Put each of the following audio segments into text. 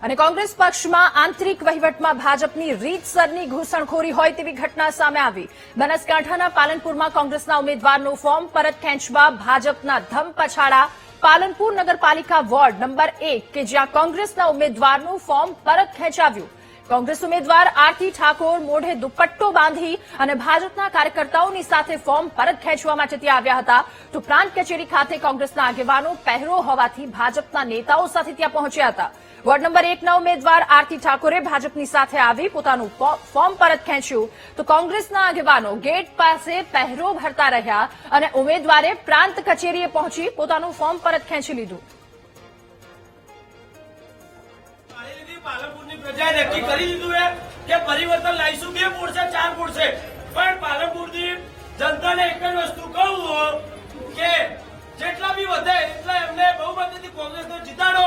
અને કોંગ્રેસ પક્ષમાં આંતરિક વહીવટમાં ભાજપની રીતસરની ઘૂસણખોરી હોય તેવી ઘટના સામે આવી. બનાસકાંઠાના પાલનપુરમાં કોંગ્રેસના ઉમેદવારનું ફોર્મ પરત ખેંચવા ભાજપના ધમપછાડા. પાલનપુર નગરપાલિકા વોર્ડ નંબર 1 કે જ્યાં કોંગ્રેસના ઉમેદવારનું ફોર્મ પરત ખેંચાવ્યું. કોંગ્રેસ ઉમેદવાર આરતી ઠાકોર મોઢે દુપટ્ટો બાંધી અને ભાજપના કાર્યકર્તાઓની સાથે ફોર્મ પરત ખેંચવા માટે ત્યાં આવ્યા હતા. તો પ્રાંત કચેરી ખાતે કોંગ્રેસના આગેવાનો પહેરો હોવાથી ભાજપના નેતાઓ સાથે ત્યાં પહોંચ્યા હતા. વોર્ડ નંબર 1ના ઉમેદવાર આરતી ઠાકોરે ભાજપની સાથે આવી પોતાનું ફોર્મ પરત ખેંચ્યું. તો કોંગ્રેસના આગેવાનો ગેટ પાસે પહેરો ભરતા રહ્યા અને ઉમેદવારે પ્રાંત કચેરીએ પહોંચી પોતાનું ફોર્મ પરત ખેંચી લીધું. પાલનપુરની પ્રજાએ નક્કી કરી દીધું કે પરિવર્તન લાવીશું, 2 ફૂટ છે 4 ફૂટ છે, પણ પાલનપુરની જનતાને એક જ વસ્તુ કહું કે જેટલા બી વધે એટલા એમને બહુમતીથી કોંગ્રેસને જીતાડો.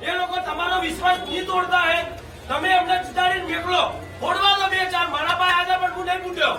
એ લોકો તમારો વિશ્વાસ નહીં તોડતા હે, તમે એમને જીતાડીને મોકલો. ફોડવા દો 2-4, મારા પાસે આજે પણ હું નહીં મૂક્યો.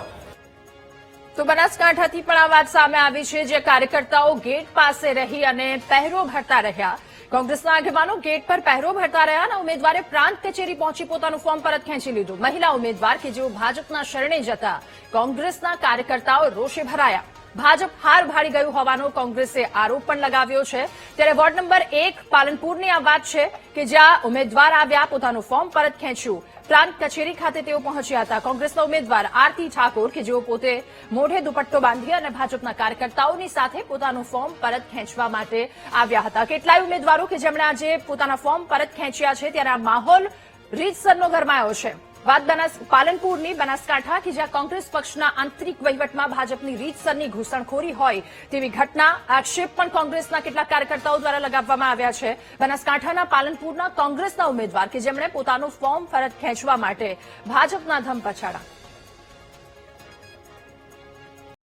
તો બનાસકાંઠાથી પણ આ વાત સામે આવી છે, જે કાર્યકર્તાઓ ગેટ પાસે રહી અને પહેરો ભરતા રહ્યા. કોંગ્રેસના આગેવાનો ગેટ પર પહેરો ભરતા રહ્યા અને ઉમેદવારે પ્રાંત કચેરી પહોંચી પોતાનું ફોર્મ પરત ખેંચી લીધું. મહિલા ઉમેદવાર કે જેઓ ભાજપના શરણે જતા કોંગ્રેસના કાર્યકર્તાઓ રોષે ભરાયા. ભાજપ હાર ભાળી ગયું હોવાનો કોંગ્રેસે આરોપ પણ લગાવ્યો છે. ત્યારે વોર્ડ નંબર 1 પાલનપુરની આ વાત છે કે જ્યાં ઉમેદવાર આવ્યા પોતાનું ફોર્મ પરત ખેંચ્યું. પ્રાંત કચેરી ખાતે તેઓ પહોંચ્યા હતા. કોંગ્રેસના ઉમેદવાર આરતી ઠાકોર કે જેઓ પોતે મોઢે દુપટ્ટો બાંધી અને ભાજપના કાર્યકર્તાઓની સાથે પોતાનું ફોર્મ પરત ખેંચવા માટે આવ્યા હતા. કેટલાય ઉમેદવારો કે જેમણે આજે પોતાના ફોર્મ પરત ખેંચ્યા છે ત્યારે આ માહોલ રીતસરનો ગરમાયો છે. વાત પાલનપુરની બનાસકાંઠા કે જ્યાં કોંગ્રેસ પક્ષના આંતરિક વહીવટમાં ભાજપની રીતસરની ઘૂસણખોરી હોય તેવી ઘટના આક્ષેપ પણ કોંગ્રેસના કેટલાક કાર્યકર્તાઓ દ્વારા લગાવવામાં આવ્યા છે. બનાસકાંઠાના પાલનપુરના કોંગ્રેસના ઉમેદવાર કે જેમણે પોતાનું ફોર્મ પરત ખેંચવા માટે ભાજપના ધમપછાડા.